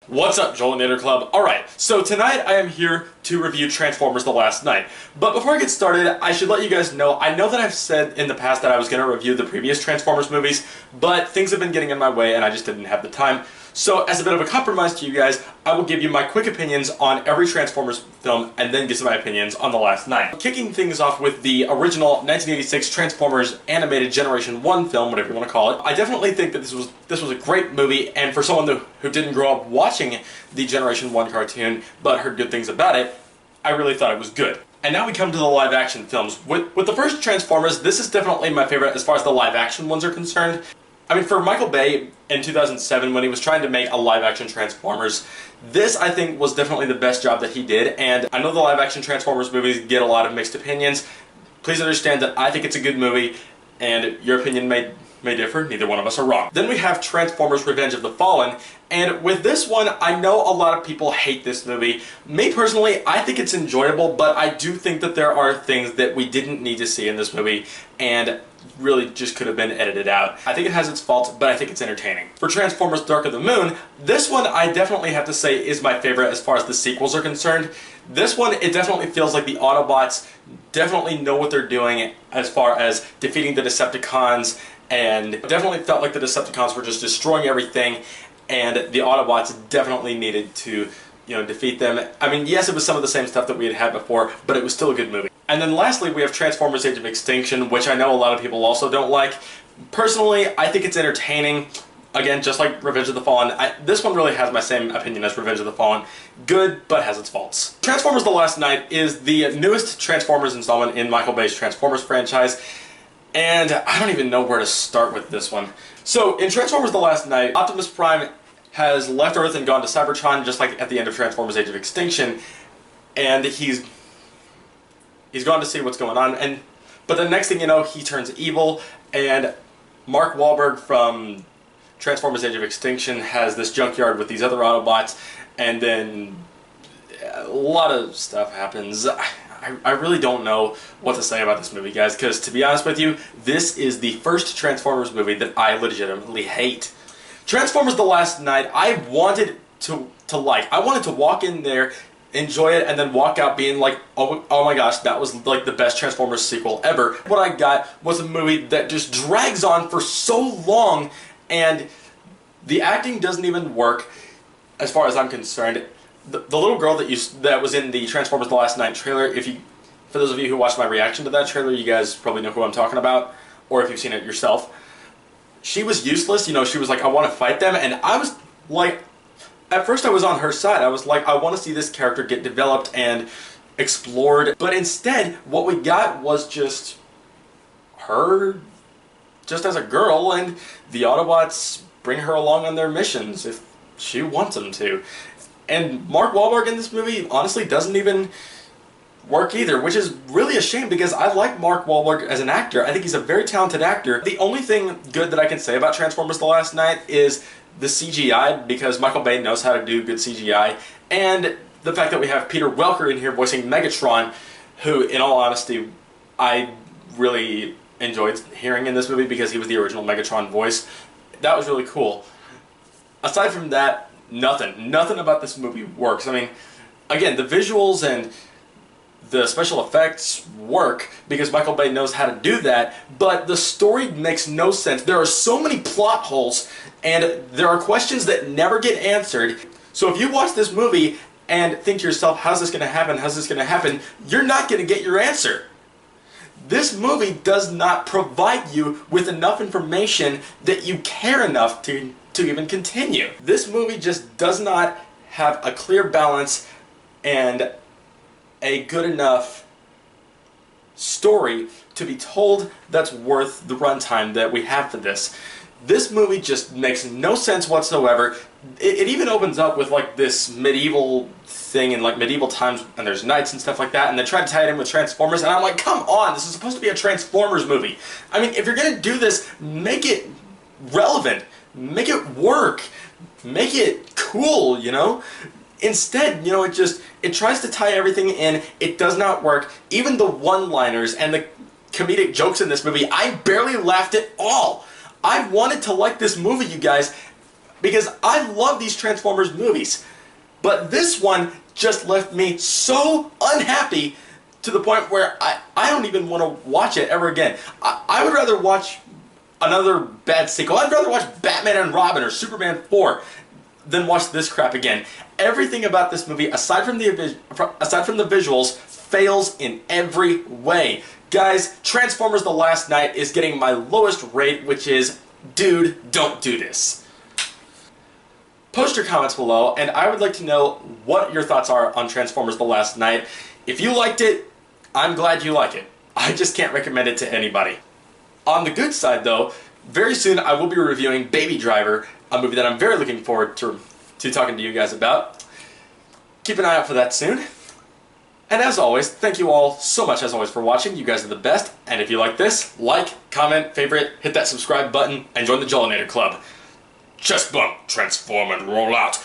What's up, Jolinator Club? Alright, so tonight I am here to review Transformers The Last Knight. But before I get started, I should let you guys know, I know that I've said in the past that I was going to review the previous Transformers movies, but things have been getting in my way and I just didn't have the time. So as a bit of a compromise to you guys, I will give you my quick opinions on every Transformers film and then give some of my opinions on The Last Knight. Kicking things off with the original 1986 Transformers animated Generation 1 film, whatever you want to call it. I definitely think that this was a great movie, and for someone who didn't grow up watching the Generation 1 cartoon but heard good things about it, I really thought it was good. And now we come to the live action films. With the first Transformers, this is definitely my favorite as far as the live action ones are concerned. I mean, for Michael Bay in 2007, when he was trying to make a live-action Transformers, this, I think, was definitely the best job that he did, and I know the live-action Transformers movies get a lot of mixed opinions. Please understand that I think it's a good movie, and your opinion may differ. Neither one of us are wrong. Then we have Transformers Revenge of the Fallen, and with this one, I know a lot of people hate this movie. Me personally, I think it's enjoyable, but I do think that there are things that we didn't need to see in this movie, and really just could have been edited out. I think it has its faults, but I think it's entertaining. For Transformers Dark of the Moon, this one I definitely have to say is my favorite as far as the sequels are concerned. This one, it definitely feels like the Autobots definitely know what they're doing as far as defeating the Decepticons, and definitely felt like the Decepticons were just destroying everything, and the Autobots definitely needed to, defeat them. I mean, yes, it was some of the same stuff that we had before, but it was still a good movie. And then lastly, we have Transformers Age of Extinction, which I know a lot of people also don't like. Personally, I think it's entertaining. Again, just like Revenge of the Fallen, this one really has my same opinion as Revenge of the Fallen. Good, but has its faults. Transformers The Last Knight is the newest Transformers installment in Michael Bay's Transformers franchise, and I don't even know where to start with this one. So, in Transformers The Last Knight, Optimus Prime has left Earth and gone to Cybertron, just like at the end of Transformers Age of Extinction, and he's gone to see what's going on, but the next thing you know, he turns evil, and Mark Wahlberg from Transformers Age of Extinction has this junkyard with these other Autobots, and then a lot of stuff happens. I really don't know what to say about this movie, guys, because to be honest with you, this is the first Transformers movie that I legitimately hate. Transformers The Last Knight, I wanted to like. I wanted to walk in there, enjoy it, and then walk out being like, oh my gosh, that was like the best Transformers sequel ever. What I got was a movie that just drags on for so long, and the acting doesn't even work as far as I'm concerned. The little girl that was in the Transformers The Last Knight trailer, for those of you who watched my reaction to that trailer, you guys probably know who I'm talking about, or if you've seen it yourself. She was useless, she was like, I want to fight them, and I was like, at first I was on her side. I was like, I want to see this character get developed and explored. But instead, what we got was just her just as a girl, and the Autobots bring her along on their missions if she wants them to. And Mark Wahlberg in this movie honestly doesn't even work either, which is really a shame because I like Mark Wahlberg as an actor. I think he's a very talented actor. The only thing good that I can say about Transformers The Last Knight is the CGI, because Michael Bay knows how to do good CGI, and the fact that we have Peter Welker in here voicing Megatron, who, in all honesty, I really enjoyed hearing in this movie because he was the original Megatron voice. That was really cool. Aside from that, nothing about this movie works. I mean, again, the visuals and the special effects work because Michael Bay knows how to do that, but the story makes no sense. There are so many plot holes, and there are questions that never get answered. So if you watch this movie and think to yourself, how's this going to happen, how's this going to happen, you're not going to get your answer. This movie does not provide you with enough information that you care enough to even continue. This movie just does not have a clear balance and a good enough story to be told that's worth the runtime that we have for this. This movie just makes no sense whatsoever. It even opens up with like this medieval thing in like medieval times, and there's knights and stuff like that, and they try to tie it in with Transformers, and I'm like, come on, this is supposed to be a Transformers movie. I mean, if you're gonna do this, make it relevant, make it work, make it cool, Instead, it tries to tie everything in. It does not work. Even the one-liners and the comedic jokes in this movie, I barely laughed at all. I wanted to like this movie, you guys. because I love these Transformers movies. But this one just left me so unhappy to the point where I don't even want to watch it ever again. I would rather watch another bad sequel. I'd rather watch Batman and Robin or Superman 4 than watch this crap again. Everything about this movie, aside from the visuals, fails in every way. Guys, Transformers The Last Knight is getting my lowest rate, which is, dude, don't do this. Post your comments below, and I would like to know what your thoughts are on Transformers The Last Knight. If you liked it, I'm glad you like it. I just can't recommend it to anybody. On the good side though, very soon I will be reviewing Baby Driver, a movie that I'm very looking forward to talking to you guys about. Keep an eye out for that soon. And as always, thank you all so much as always for watching. You guys are the best. And if you like this, like, comment, favorite, hit that subscribe button, and join the Jolinator Club. Chest bump, transform and roll out.